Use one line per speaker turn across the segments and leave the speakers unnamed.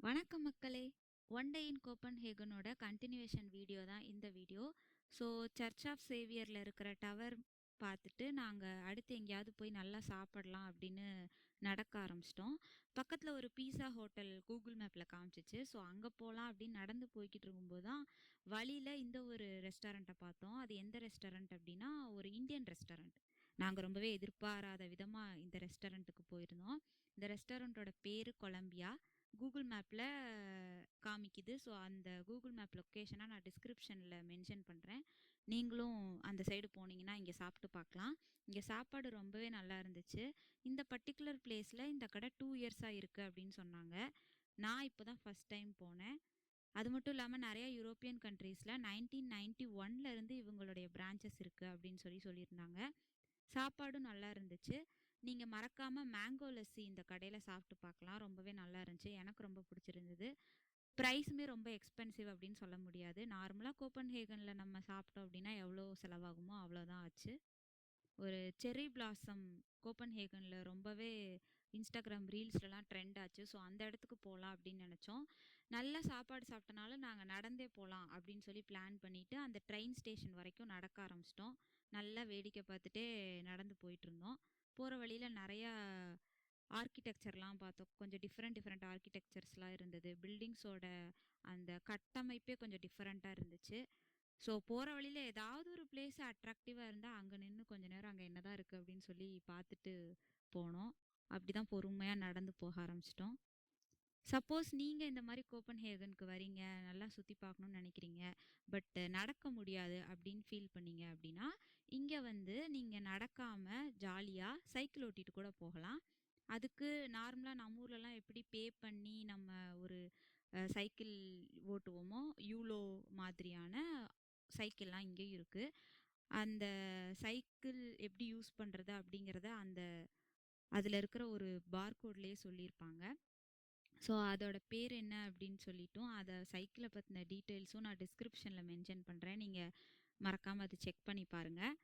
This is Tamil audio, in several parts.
வணக்கம் மக்களே. ஒன் டே இன் கோப்பன்ஹேகனோட கண்டினியூவேஷன் வீடியோ தான் இந்த வீடியோ. ஸோ சர்ச் ஆஃப் சேவியரில் இருக்கிற டவர் பார்த்துட்டு நாங்கள் அடுத்து எங்கேயாவது போய் நல்லா சாப்பிடலாம் அப்படின்னு நடக்க ஆரம்பிச்சிட்டோம். பக்கத்தில் ஒரு பீஸா ஹோட்டல் கூகுள் மேப்பில் காமிச்சிச்சு. ஸோ அங்கே போகலாம் அப்படின்னு நடந்து போய்கிட்டு இருக்கும்போது தான் வழியில் இந்த ஒரு ரெஸ்டாரண்ட்டை பார்த்தோம். அது எந்த ரெஸ்டாரண்ட் அப்படின்னா ஒரு இந்தியன் ரெஸ்டாரண்ட். நாங்கள் ரொம்பவே எதிர்பாராத விதமாக இந்த ரெஸ்டாரண்ட்டுக்கு போயிருந்தோம். இந்த ரெஸ்டாரண்ட்டோட பேர் கொலம்பியா. கூகுள் மேப்பில் காமிக்குது. ஸோ அந்த கூகுள் மேப் லொக்கேஷனாக நான் டிஸ்கிரிப்ஷனில் மென்ஷன் பண்ணுறேன். நீங்களும் அந்த சைடு போனீங்கன்னா இங்கே சாப்பிட்டு பார்க்கலாம். இங்கே சாப்பாடு ரொம்பவே நல்லா இருந்துச்சு. இந்த பர்டிகுலர் பிளேஸில் இந்த கடை 2 இயர்ஸாக இருக்குது அப்படின்னு சொன்னாங்க. நான் இப்போ தான் ஃபஸ்ட் டைம் போனேன். அது மட்டும் இல்லாமல் நிறையா யூரோப்பியன் கண்ட்ரீஸில் 1991 இவங்களுடைய பிரான்ச்சஸ் இருக்குது அப்படின்னு சொல்லியிருந்தாங்க. சாப்பாடும் நல்லா இருந்துச்சு. நீங்கள் மறக்காமல் மேங்கோ லஸ்ஸி இந்த கடையில் சாப்பிட்டு பார்க்கலாம். ரொம்பவே நல்லா இருந்துச்சு. எனக்கு ரொம்ப பிடிச்சிருந்தது. ப்ரைஸுமே ரொம்ப எக்ஸ்பென்சிவ் அப்படின்னு சொல்ல முடியாது. நார்மலாக கோப்பன்ஹேகனில் நம்ம சாப்பிட்டோம் அப்படின்னா எவ்வளோ செலவாகுமோ அவ்வளோதான் ஆச்சு. ஒரு செர்ரி பிளாசம் கோப்பன்ஹேகனில் ரொம்பவே இன்ஸ்டாகிராம் ரீல்ஸ்லலாம் ட்ரெண்ட் ஆச்சு. ஸோ அந்த இடத்துக்கு போகலாம் அப்படின்னு நினச்சோம். நல்ல சாப்பாடு சாப்பிட்டனால நாங்கள் நடந்தே போகலாம் அப்படின்னு சொல்லி பிளான் பண்ணிவிட்டு அந்த ட்ரெயின் ஸ்டேஷன் வரைக்கும் நடக்க ஆரம்பிச்சிட்டோம். நல்லா வேடிக்கை பார்த்துட்டே நடந்து போயிட்டுருந்தோம். போகிற வழியில் நிறையா ஆர்கிடெக்சர்லாம் பார்த்தோம். கொஞ்சம் டிஃப்ரெண்ட் ஆர்கிடெக்சர்ஸ்லாம் இருந்தது. பில்டிங்ஸோட அந்த கட்டமைப்பே கொஞ்சம் டிஃப்ரெண்ட்டாக இருந்துச்சு. ஸோ போகிற வழியில் ஏதாவது ஒரு பிளேஸ் அட்ராக்டிவாக இருந்தால் அங்கே நின்று கொஞ்ச நேரம் அங்கே என்னதான் இருக்குது அப்படின்னு சொல்லி பார்த்துட்டு போனோம். அப்படி தான் பொறுமையாக நடந்து போக ஆரம்பிச்சிட்டோம். சப்போஸ் நீங்கள் இந்த மாதிரி கோப்பன்ஹேகனுக்கு வரீங்க, நல்லா சுற்றி பார்க்கணுன்னு நினைக்கிறீங்க, பட் நடக்க முடியாது அப்படின்னு ஃபீல் பண்ணீங்க அப்படின்னா இங்கே நீங்கள் நடக்காமல் ஜாலியாக சைக்கிள் ஓட்டிட்டு கூட போகலாம். அதுக்கு நார்மலாக நம்ம ஊர்லலாம் எப்படி பே பண்ணி நம்ம ஒரு சைக்கிள் ஓட்டுவோமோ யூலோ மாதிரியான சைக்கிள்லாம் இங்கேயும் இருக்குது. அந்த சைக்கிள் எப்படி யூஸ் பண்ணுறது அப்படிங்கிறத அதில் இருக்கிற ஒரு பார்கோட்லேயே சொல்லியிருப்பாங்க. ஸோ அதோட பேர் என்ன அப்படின்னு சொல்லிட்டும் அதை சைக்கிளை பற்றின டீட்டெயில்ஸும் நான் டிஸ்கிரிப்ஷனில் மென்ஷன் பண்ணுறேன். நீங்கள் மறக்காமல் அதை செக் பண்ணி பாருங்கள்.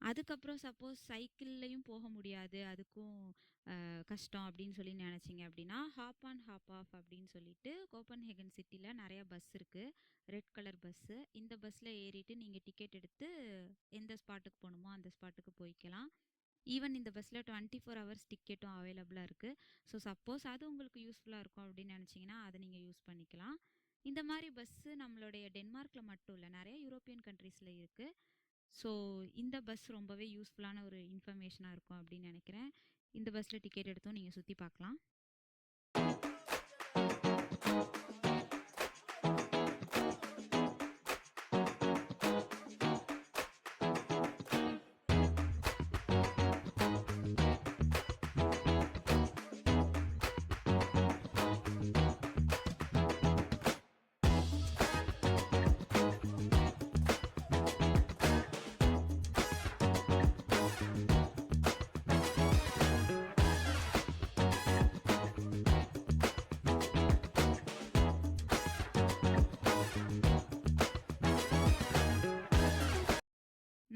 அதுக்கப்புறம் சப்போஸ் சைக்கிள்லையும் போக முடியாது, அதுக்கும் கஷ்டம் அப்படின்னு சொல்லி நினச்சிங்க அப்படின்னா ஹாப் ஆன் ஹாப் ஆஃப் அப்படின்னு சொல்லிட்டு கோப்பன்ஹேகன் சிட்டியில் நிறையா பஸ் இருக்குது. Red colour bus. இந்த பஸ்ஸில் ஏறிட்டு நீங்கள் டிக்கெட் எடுத்து எந்த ஸ்பாட்டுக்கு போகணுமோ அந்த ஸ்பாட்டுக்கு போய்க்கலாம். ஈவன் இந்த பஸ்ஸில் 24 ஹவர்ஸ் டிக்கெட்டும் அவைலபிளாக இருக்குது. ஸோ சப்போஸ் அது உங்களுக்கு யூஸ்ஃபுல்லாக இருக்கும் அப்படின்னு நினச்சிங்கன்னா அதை நீங்கள் யூஸ் பண்ணிக்கலாம். இந்த மாதிரி பஸ்ஸு நம்மளுடைய டென்மார்க்கில் மட்டும் இல்லை, நிறைய யூரோப்பியன் கண்ட்ரீஸில் இருக்குது. ஸோ இந்த பஸ் ரொம்பவே யூஸ்ஃபுல்லான ஒரு இன்ஃபர்மேஷனாக இருக்கும் அப்படின்னு நினைக்கிறேன். இந்த பஸ்ஸில் டிக்கெட் எடுத்தும் நீங்கள் சுற்றி பார்க்கலாம்.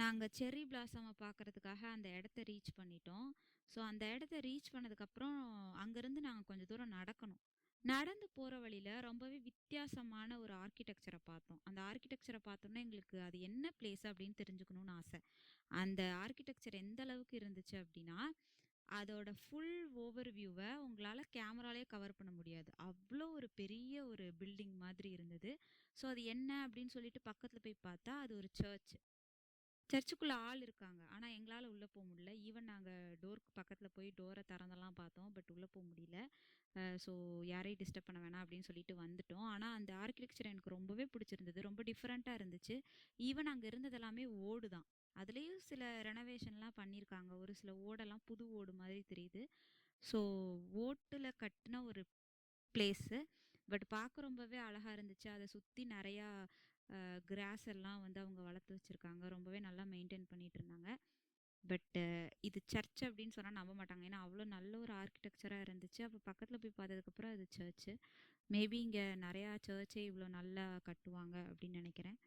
நாங்கள் செர்ரி பிளாசமை பார்க்குறதுக்காக அந்த இடத்த ரீச் பண்ணிட்டோம். ஸோ அந்த இடத்த ரீச் பண்ணதுக்கப்புறம் அங்கேருந்து நாங்கள் கொஞ்சம் தூரம் நடக்கணும். நடந்து போகிற வழியில் ரொம்பவே வித்தியாசமான ஒரு ஆர்கிடெக்சரை பார்த்தோம். அந்த ஆர்கிடெக்சரை பார்த்தோன்னா எங்களுக்கு அது என்ன பிளேஸ் அப்படின்னு தெரிஞ்சுக்கணும்னு ஆசை. அந்த ஆர்கிடெக்சர் எந்த அளவுக்கு இருந்துச்சு அப்படின்னா அதோட ஃபுல் ஓவர் வியூவை உங்களால் கேமராலே கவர் பண்ண முடியாது. அவ்வளோ ஒரு பெரிய ஒரு பில்டிங் மாதிரி இருந்தது. ஸோ அது என்ன அப்படின்னு சொல்லிட்டு பக்கத்தில் போய் பார்த்தா அது ஒரு சர்ச். சர்ச்சுக்குள்ளே ஆள் இருக்காங்க, ஆனால் எங்களால் உள்ளே போக முடியல. ஈவன் நாங்கள் டோருக்கு பக்கத்தில் போய் டோரை திறந்தெல்லாம் பார்த்தோம், பட் உள்ளே போக முடியல. ஸோ யாரையும் டிஸ்டர்ப் பண்ண வேணாம் அப்படின்னு சொல்லிட்டு வந்துட்டோம். ஆனால் அந்த ஆர்கிடெக்சர் எனக்கு ரொம்பவே பிடிச்சிருந்தது, ரொம்ப டிஃப்ரெண்ட்டாக இருந்துச்சு. ஈவன் அங்கே இருந்தது எல்லாமே ஓடு தான், அதுலேயும் சில ரெனோவேஷன்லாம் பண்ணியிருக்காங்க. ஒரு சில ஓடெல்லாம் புது ஓடு மாதிரி தெரியுது. ஸோ ஓட்டில் கட்டின ஒரு பிளேஸு, பட் பார்க்க ரொம்பவே அழகாக இருந்துச்சு. அதை சுற்றி நிறையா கிராஸ் எல்லாம் வந்து அவங்க வளர்த்து வச்சுருக்காங்க, ரொம்பவே நல்லா மெயின்டைன் பண்ணிகிட்டு இருந்தாங்க. பட்டு இது சர்ச் அப்படின்னு சொன்னால் நம்ப மாட்டாங்க, ஏன்னா அவ்வளோ நல்ல ஒரு ஆர்கிடெக்சராக இருந்துச்சு. அப்போ பக்கத்தில் போய் பார்த்ததுக்கப்புறம் அது சர்ச்சு. மேபி இங்கே நிறையா சர்ச்சே இவ்வளோ நல்லா கட்டுவாங்க அப்படின்னு நினைக்கிறேன்.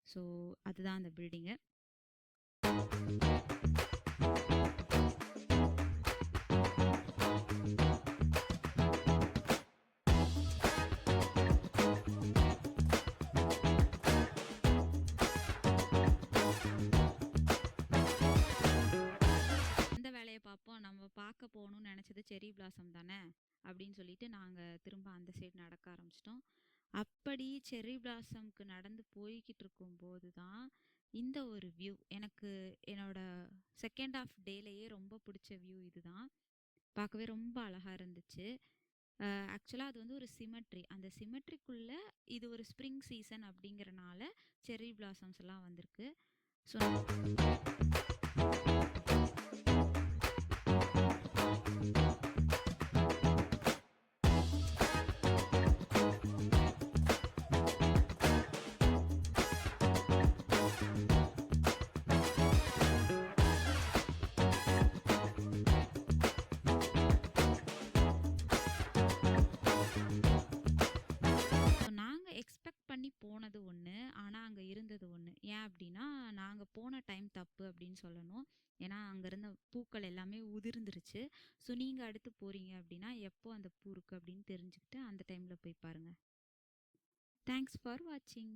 ஸோ அதுதான் அந்த பில்டிங்கு. பார்ப்போம், நம்ம பார்க்க போகணும்னு நினச்சது செரி பிளாசம் தானே அப்படின்னு சொல்லிட்டு நாங்கள் திரும்ப அந்த சைடு நடக்க ஆரம்பிச்சிட்டோம். அப்படி செரி பிளாசம்க்கு நடந்து போய்கிட்டு இருக்கும்போது தான் இந்த ஒரு வியூ, எனக்கு என்னோட செகண்ட் ஆஃப் டேலையே ரொம்ப பிடிச்ச வியூ இதுதான். பார்க்கவே ரொம்ப அழகாக இருந்துச்சு. ஆக்சுவலாக அது வந்து ஒரு சிமெட்ரி, அந்த சிமெட்ரிக்குள்ளே இது ஒரு ஸ்ப்ரிங் சீசன் அப்படிங்கிறனால செரி பிளாசம்ஸ் எல்லாம் வந்திருக்கு. ஸோ பண்ணி போனது ஒன்று, ஆனால் அங்கே இருந்தது ஒன்று. ஏன் அப்படின்னா நாங்கள் போன டைம் தப்பு அப்படின்னு சொல்லணும். ஏன்னா அங்கே இருந்த பூக்கள் எல்லாமே உதிர்ந்துருச்சு. ஸோ நீங்கள் அடுத்து போகிறீங்க அப்படின்னா எப்போ அந்த பூ இருக்குது அப்படின்னு தெரிஞ்சுக்கிட்டு அந்த டைமில் போய் பாருங்கள். தேங்க்ஸ் ஃபார் வாட்சிங்.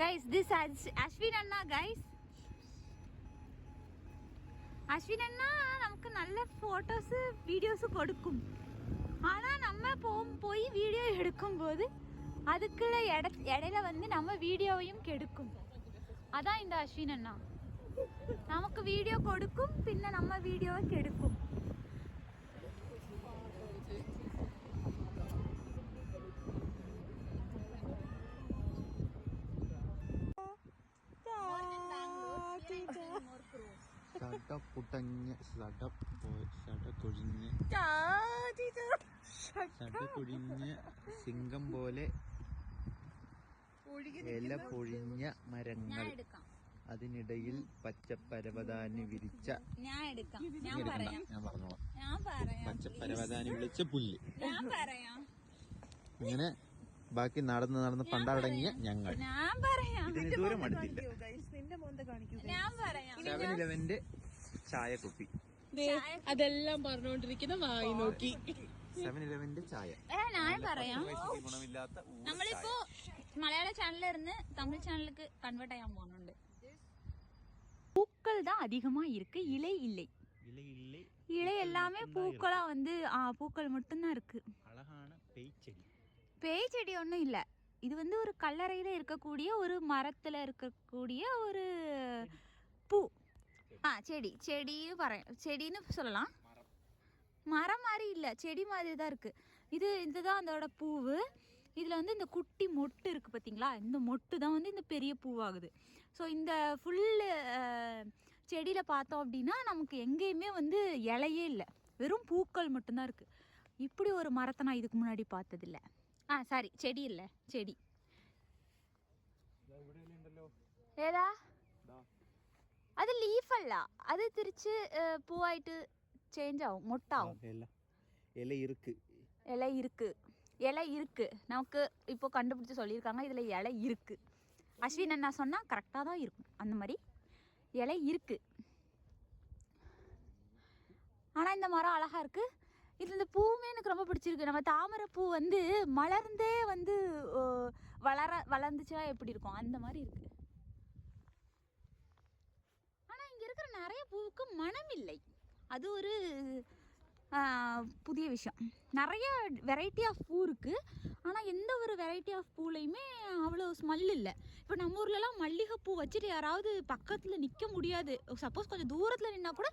Guys, this is Ashwin Anna guys. Ashwin Anna நமக்கு நல்ல ஃபோட்டோஸு வீடியோஸு கொடுக்கும். ஆனால் நம்ம போய் வீடியோ எடுக்கும்போது அதுக்குள்ள இடையில வந்து நம்ம வீடியோவையும் கெடுக்கும். அதான் இந்த அஸ்வின் அண்ணா நமக்கு வீடியோ கொடுக்கும், பின்ன நம்ம வீடியோவை கெடுக்கும்.
സിംഗം പോലെ ഇല പൊഴിഞ്ഞ മരങ്ങൾ, അതിനിടയിൽ പച്ചപ്പരവതാനി വിരിച്ച, ഞാൻ പറഞ്ഞോളാം, പച്ചപ്പരവതാനി വിളിച്ച പുല്ല്. ഇങ്ങനെ ബാക്കി നടന്ന് പണ്ടടങ്ങിയ ഞങ്ങൾ ഇതിന് ദൂരം അടുത്തില്ല. 7-Eleven ചായ കുപ്പി,
അതെല്ലാം പറഞ്ഞോണ്ടിരിക്കുന്ന വായി നോക്കി.
7-Eleven ചായ.
ഞാൻ പറയാം,
ഗുണമില്ലാത്ത
നമ്മളിപ്പോ മലയാള ചാനലിലിരുന്ന് തമിഴ് சேனலுக்கு கன்வெர்ட் ஆக போகணுண்டு. பூக்கள் தான் அதிகமா இருக்கு, இலை இல்லை. இலை எல்லாமே பூக்களா வந்து பூக்கள் மட்டும்தான் இருக்கு.
அழகான
பேய் செடி ஒன்றும் இல்லை. இது வந்து ஒரு கல்லறையில இருக்கக்கூடிய ஒரு மரத்துல இருக்கக்கூடிய ஒரு பூ. செடின்னு சொல்லலாம். மரம் மாதிரி இல்லை, செடி மாதிரி தான் இருக்குது. இதுதான் அதோட பூவு. இதில் வந்து இந்த குட்டி மொட்டு இருக்குது பார்த்தீங்களா, இந்த மொட்டு தான் வந்து இந்த பெரிய பூவாகுது. ஸோ இந்த ஃபுல்லு செடியில் பார்த்தோம் அப்படின்னா நமக்கு எங்கேயுமே வந்து இலையே இல்லை, வெறும் பூக்கள் மட்டும்தான் இருக்குது. இப்படி ஒரு மரத்தை நான் இதுக்கு முன்னாடி பார்த்ததில்ல. செடி இல்லை, செடி ஏதா அது லீஃப் அல்ல, அது തിരിച്ച് பூவாயிட்டு சேஞ்ச் ஆகும், மொட்டாகும்.
இலை
இருக்கு நமக்கு இப்போ கண்டுபிடிச்சு சொல்லியிருக்காங்க, இதில் இலை இருக்குது. அஸ்வின் அண்ணா சொன்னால் கரெக்டாக தான் இருக்கும், அந்த மாதிரி இலை இருக்குது. ஆனால் இந்த மரம் அழகாக இருக்குது. இதில் இந்த பூவுமே எனக்கு ரொம்ப பிடிச்சிருக்கு. நம்ம தாமரை பூ வந்து மலர்ந்தே வந்து வளர்ந்துச்சா எப்படி இருக்கும் அந்த மாதிரி இருக்குது. ஆனால் இங்கே இருக்கிற நிறைய பூ பூவுக்கு மனம் இல்லை. அது ஒரு புதிய விஷயம். நிறைய வெரைட்டி ஆஃப் பூ இருக்குது, ஆனால் எந்த ஒரு வெரைட்டி ஆஃப் பூலையுமே அவ்வளோ ஸ்மெல் இல்லை. இப்போ நம்ம ஊர்லலாம் மல்லிகைப்பூ வச்சுட்டு யாராவது பக்கத்தில் நிற்க முடியாது. சப்போஸ் கொஞ்சம் தூரத்தில் நின்னா கூட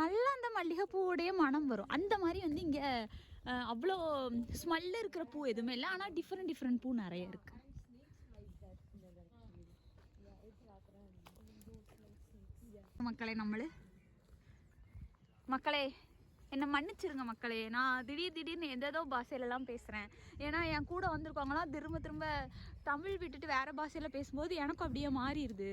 நல்லா அந்த மல்லிகைப்பூவோடைய மனம் வரும். அந்த மாதிரி வந்து இங்கே அவ்வளோ ஸ்மெல் இருக்கிற பூ எதுவுமே இல்லை, ஆனால் டிஃப்ரெண்ட் பூ நிறைய இருக்குது. மக்களே என்னை மன்னிச்சிருங்க மக்களே, நான் திடீர்னு எதோ பாஷையிலலாம் பேசுகிறேன். ஏன்னா என் கூட வந்திருக்காங்களாம் திரும்ப தமிழ் விட்டுட்டு வேறு பாஷையில் பேசும்போது எனக்கும் அப்படியே மாறிடுது.